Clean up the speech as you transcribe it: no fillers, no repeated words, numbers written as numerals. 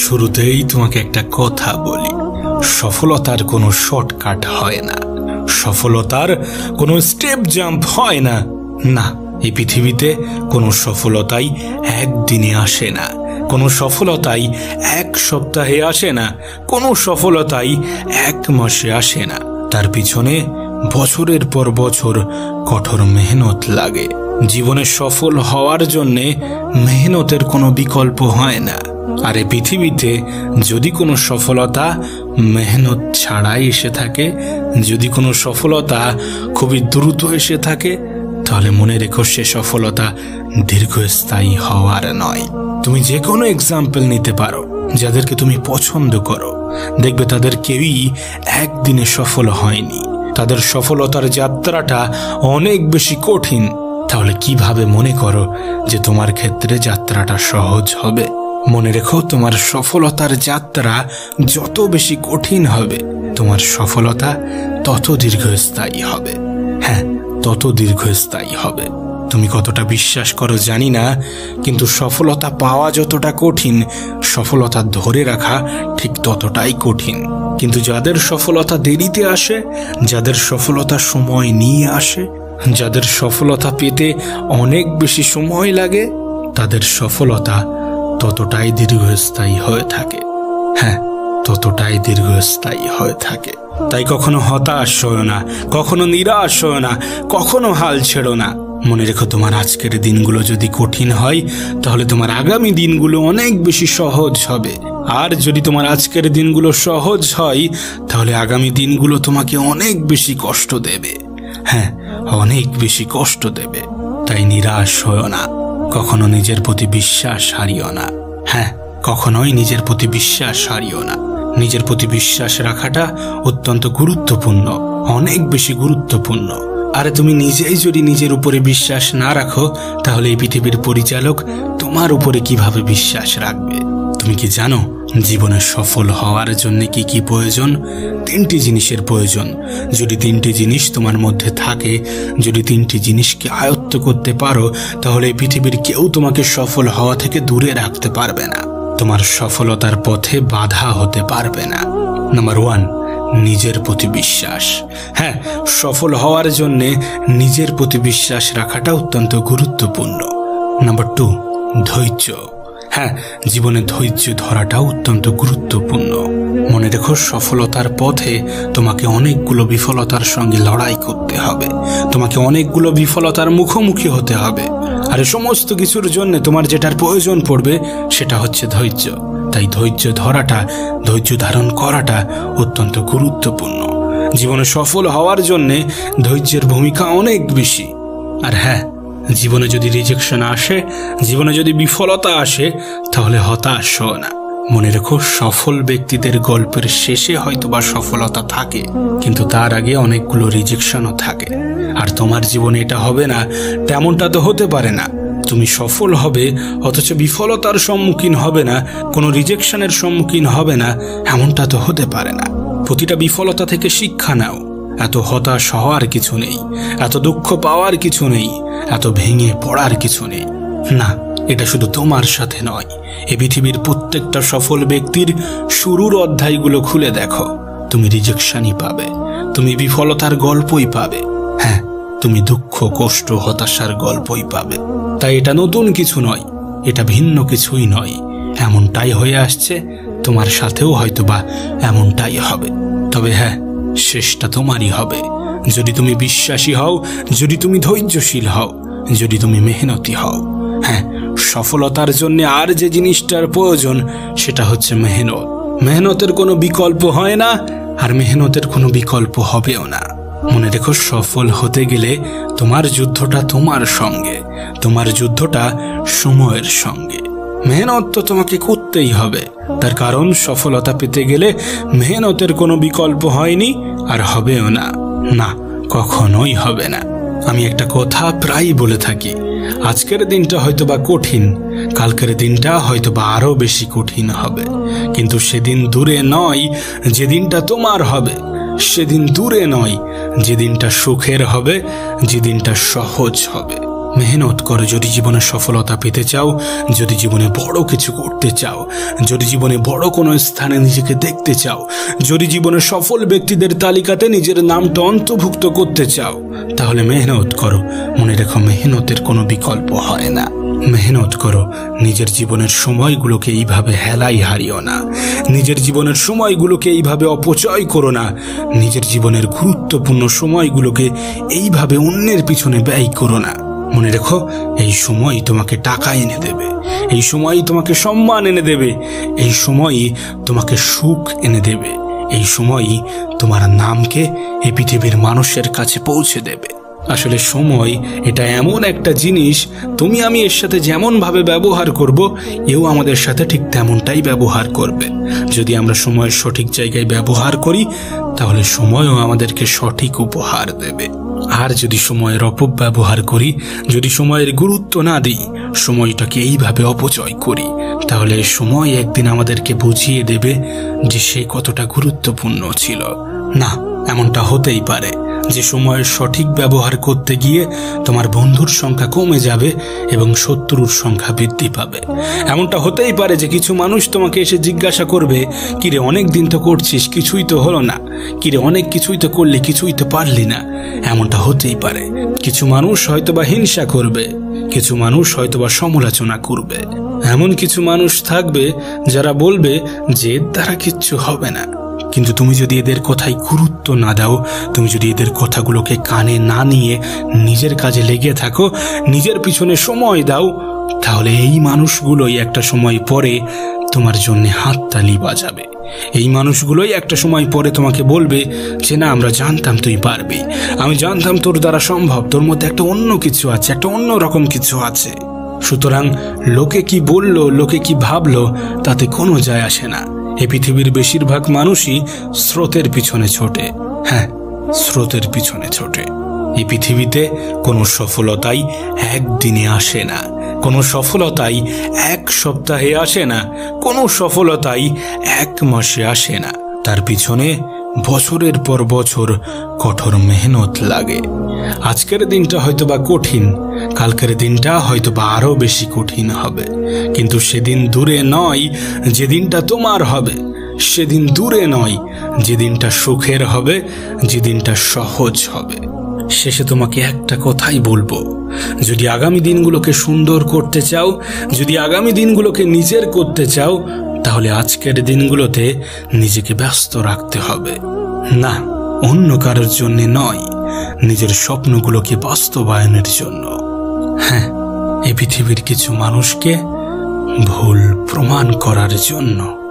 শুরুতেই তোমাকে একটা কথা বলি, সফলতার কোনো শর্টকাট হয় না, সফলতার কোনো স্টেপ জাম্প হয় না। না, এই পৃথিবীতে কোনো সফলতাই একদিনে আসে না, কোনো সফলতাই এক সপ্তাহে আসে না, কোনো সফলতাই এক মাসে আসে না। তার পিছনে বছরের পর বছর কঠোর মেহনত লাগে। জীবনে সফল হওয়ার জন্যে মেহনতের কোনো বিকল্প হয় না। আর এই পৃথিবীতে যদি কোনো সফলতা মেহনত ছাড়াই এসে থাকে, যদি কোনো সফলতা খুবই দ্রুত এসে থাকে, তাহলে মনে রেখো সে সফলতা দীর্ঘস্থায়ী হওয়ার নয়। তুমি যে কোনো এক্সাম্পল নিতে পারো, যাদেরকে তুমি পছন্দ করো, দেখবে তাদের কেউই একদিনে সফল হয়নি। তাদের সফলতার যাত্রাটা অনেক বেশি কঠিন। তাহলে কিভাবে মনে করো যে তোমার ক্ষেত্রে যাত্রাটা সহজ হবে? মনে রেখো, তোমার সফলতার যাত্রা যত বেশি কঠিন হবে, তোমার সফলতা তত দীর্ঘস্থায়ী হবে। হ্যাঁ, তত দীর্ঘস্থায়ী হবে। তুমি কতটা বিশ্বাস করো জানি না, কিন্তু সফলতা পাওয়া যতটা কঠিন, সফলতা ধরে রাখা ঠিক ততটাই কঠিন। কিন্তু যাদের সফলতা দেরিতে আসে, যাদের সফলতা সময় নিয়ে আসে, যাদের সফলতা পেতে অনেক বেশি সময় লাগে, তাদের সফলতা ততটাই দীর্ঘস্থায়ী হয়ে থাকে। হ্যাঁ, ততটাই দীর্ঘস্থায়ী হয়ে থাকে। তাই কখনো হতাশ হও না, কখনো নিরাশ হও না, কখনো হাল ছেড়ো না। মনে রেখো, তোমার আজকের দিনগুলো যদি কঠিন হয়, তাহলে তোমার আগামী দিনগুলো অনেক বেশি সহজ হবে। আর যদি তোমার আজকের দিনগুলো সহজ হয়, তাহলে আগামী দিনগুলো তোমাকে অনেক বেশি কষ্ট দেবে। হ্যাঁ, অনেক বেশি কষ্ট দেবে। তাই নিরাশ হও না, কখনো নিজের প্রতি বিশ্বাস হারিও না। হ্যাঁ, কখনোই নিজের প্রতি বিশ্বাস হারিও না। নিজের প্রতি বিশ্বাস রাখাটা অত্যন্ত গুরুত্বপূর্ণ, অনেক বেশি গুরুত্বপূর্ণ। আরে তুমি নিজেই যদি নিজের উপরে বিশ্বাস না রাখো, তাহলে এই পৃথিবীর পরিচালক তোমার উপরে কিভাবে বিশ্বাস রাখবে? তুমি কি জানো জীবনে সফল হওয়ার জন্য কি কি প্রয়োজন? 3টি জিনিসের প্রয়োজন। যদি 3টি জিনিস তোমার মধ্যে থাকে, যদি 3টি জিনিসকে আয়ত্ত করতে পারো, তাহলে এই পৃথিবীর কেউ তোমাকে সফল হওয়া থেকে দূরে রাখতে পারবে না, তোমার সফলতার পথে বাধা হতে পারবে না। নাম্বার 1, নিজের প্রতি বিশ্বাস। হ্যাঁ, সফল হওয়ার জন্যে নিজের প্রতি বিশ্বাস রাখাটা অত্যন্ত গুরুত্বপূর্ণ। নাম্বার 2, ধৈর্য। হ্যাঁ, জীবনে ধৈর্য ধরাটাও অত্যন্ত গুরুত্বপূর্ণ। মনে রেখো, সফলতার পথে তোমাকে অনেকগুলো বিফলতার সঙ্গে লড়াই করতে হবে, তোমাকে অনেকগুলো বিফলতার মুখোমুখি হতে হবে। আর সমস্ত কিছুর জন্য তোমার যেটার প্রয়োজন পড়বে সেটা হচ্ছে ধৈর্য। তাই ধৈর্য ধরাটা, ধৈর্য ধারণ করাটা অত্যন্ত গুরুত্বপূর্ণ। জীবনে সফল হওয়ার জন্যে ধৈর্যের ভূমিকা অনেক বেশি। আর হ্যাঁ, জীবনে যদি রিজেকশন আসে, জীবনে যদি বিফলতা আসে, তাহলে হতাশ হও না। মনে রেখো, সফল ব্যক্তিদের গল্পের শেষে হয়তোবা সফলতা থাকে, কিন্তু তার আগে অনেকগুলো রিজেকশনও থাকে। আর তোমার জীবনে এটা হবে না, তেমনটা তো হতে পারে না। তুমি সফল হবে অথচ বিফলতার সম্মুখীন হবে না, কোনো রিজেকশনের সম্মুখীন হবে না, এমনটা তো হতে পারে না। প্রতিটা বিফলতা থেকে শিক্ষা নাও। এত হতাশ হওয়ার কিছু নেই, এত দুঃখ পাওয়ার কিছু নেই, এত ভেঙে পড়ার কিছু নেই। না, এটা শুধু তোমার সাথে নয়, এই পৃথিবীর প্রত্যেকটা সফল ব্যক্তির শুরুর অধ্যায়গুলো খুলে দেখো। তুমি রিজেকশনই পাবে, তুমি বিফলতার গল্পই পাবে। হ্যাঁ, তুমি দুঃখ, কষ্ট, হতাশার গল্পই পাবে। তাই এটা নতুন কিছু নয়, এটা ভিন্ন কিছুই নয়। এমনটাই হয়ে আসছে, তোমার সাথেও হয়তোবা এমনটাই হবে। তবে হ্যাঁ, শেষটা তোমারই হবে, যদি তুমি বিশ্বাসী হও, যদি তুমি ধৈর্যশীল হও, যদি তুমি মেহনতি হও। হ্যাঁ, সফলতার জন্য আর যে জিনিসটার প্রয়োজন সেটা হচ্ছে মেহনত। মেহনতের কোনো বিকল্প হয় না, আর মেহনতের কোনো বিকল্প হবেও না। মনে রেখো, সফল হতে গেলে তোমার যুদ্ধটা তোমার সঙ্গে, তোমার যুদ্ধটা সময়ের সঙ্গে। মেহনত তো তোমাকে করতেই হবে, তার কারণ সফলতা পেতে গেলে মেহনতের কোনো বিকল্প হয়নি, আর হবেও না। না, কখনোই হবে না। আমি একটা কথা প্রায় বলে থাকি, আজকের দিনটা হয়তোবা কঠিন, কালকের দিনটা হয়তোবা আরো বেশি কঠিন হবে, কিন্তু সেদিন দূরে নয় যে দিনটা তোমার হবে, সেদিন দূরে নয় যে দিনটা সুখের হবে, যে দিনটা সহজ হবে। মেহনত করো যদি জীবনে সফলতা পেতে চাও, যদি জীবনে বড় কিছু করতে চাও, যদি জীবনে বড় কোনো স্থানে নিজেকে দেখতে চাও, যদি জীবনে সফল ব্যক্তিদের তালিকাতে নিজের নামটা অন্তর্ভুক্ত করতে চাও, তাহলে মেহনত করো। মনে রেখো, মেহনতের কোনো বিকল্প হয় না। মেহনত করো। নিজের জীবনের সময়গুলোকে এইভাবে হেলাই হারিও না। নিজের জীবনের সময়গুলোকে এইভাবে অপচয় করো না। নিজের জীবনের গুরুত্বপূর্ণ সময়গুলোকে এইভাবে অন্যের পিছনে ব্যয় করো না। মনে রেখো, এই সময় তোমাকে টাকা এনে দেবে, এই সময় তোমাকে সম্মান এনে দেবে, এই সময়ই তোমাকে সুখ এনে দেবে, এই সময়ই তোমার নামকে এই পৃথিবীর মানুষের কাছে পৌঁছে দেবে। আসলে সময় এটা এমন একটা জিনিস, তুমি আমি এর সাথে যেমন ভাবে ব্যবহার করব, এও আমাদের সাথে ঠিক তেমনটাই ব্যবহার করবে। যদি আমরা সময়ের সঠিক জায়গায় ব্যবহার করি, তাহলে সময়ও আমাদেরকে সঠিক উপহার দেবে। আর যদি সময়ের অপব্যবহার করি, যদি সময়ের গুরুত্ব না দিই, সময়টাকে এইভাবে অপচয় করি, তাহলে সময় একদিন আমাদেরকে বুঝিয়ে দেবে যে সে কতটা গুরুত্বপূর্ণ ছিল। না, এমনটা হতেই পারে যে সময়ের সঠিক ব্যবহার করতে গিয়ে তোমার বন্ধুর সংখ্যা কমে যাবে এবং শত্রুর সংখ্যা বৃদ্ধি পাবে। এমনটা হতেই পারে যে কিছু মানুষ তোমাকে এসে জিজ্ঞাসা করবে, কিরে অনেক দিন তো করছিস, কিছুই তো হলো না, কিরে অনেক কিছুই তো করলি, কিছুই তো পারলি না। এমনটা হতেই পারে। কিছু মানুষ হয়তোবা হিংসা করবে, কিছু মানুষ হয়তোবা সমালোচনা করবে, এমন কিছু মানুষ থাকবে যারা বলবে যে এর দ্বারা কিচ্ছু হবে না। কিন্তু তুমি যদি এদের কথায় গুরুত্ব না দাও, তুমি যদি এদের কথাগুলোকে কানে না নিয়ে নিজের কাজে লেগে থাকো, নিজের পিছনে সময় দাও, তাহলে এই মানুষগুলোই একটা সময় পরে তোমার জন্য হাততালি বাজাবে। এই মানুষগুলোই একটা সময় পরে তোমাকে বলবে যে না, আমরা জানতাম তুই পারবি, আমি জানতাম তোর দ্বারা সম্ভব, তোর মধ্যে একটা অন্য কিছু আছে, একটা অন্য রকম কিছু আছে। সুতরাং লোকে কি বললো, লোকে কি ভাবলো, তাতে কোনো যায় আসে না। এই পৃথিবীর বেশিরভাগ মানুষই স্রোতের পিছনে ছোটে। হ্যাঁ, স্রোতের পিছনে ছোটে। এই পৃথিবীতে কোনো সফলতাই একদিনে আসে না, কোনো সফলতাই এক সপ্তাহে আসে না, কোনো সফলতাই এক মাসে আসে না। তার পিছনে বছরের পর বছর কঠোর মেহনত লাগে। আজকের দিনটা হয়তোবা কঠিন, কালকের দিনটা হয়তোবা আরো বেশি কঠিন হবে, কিন্তু সেদিন দূরে নয় যে দিনটা তোমার হবে, সেদিন দূরে নয় যে দিনটা সুখের হবে, যে দিনটা সহজ হবে। শেষে তোমাকে একটা কথাই বলবো, যদি আগামী দিনগুলোকে সুন্দর করতে চাও, যদি আগামী দিনগুলোকে নিজের করতে চাও, তাহলে আজকের দিনগুলোতে নিজেকে ব্যস্ত রাখতে হবে। না, অন্য কারোর জন্য নয়, নিজের স্বপ্নগুলোকে বাস্তবায়নের জন্য। হ্যাঁ, এই পৃথিবীর কিছু মানুষকে ভুল প্রমাণ করার জন্য।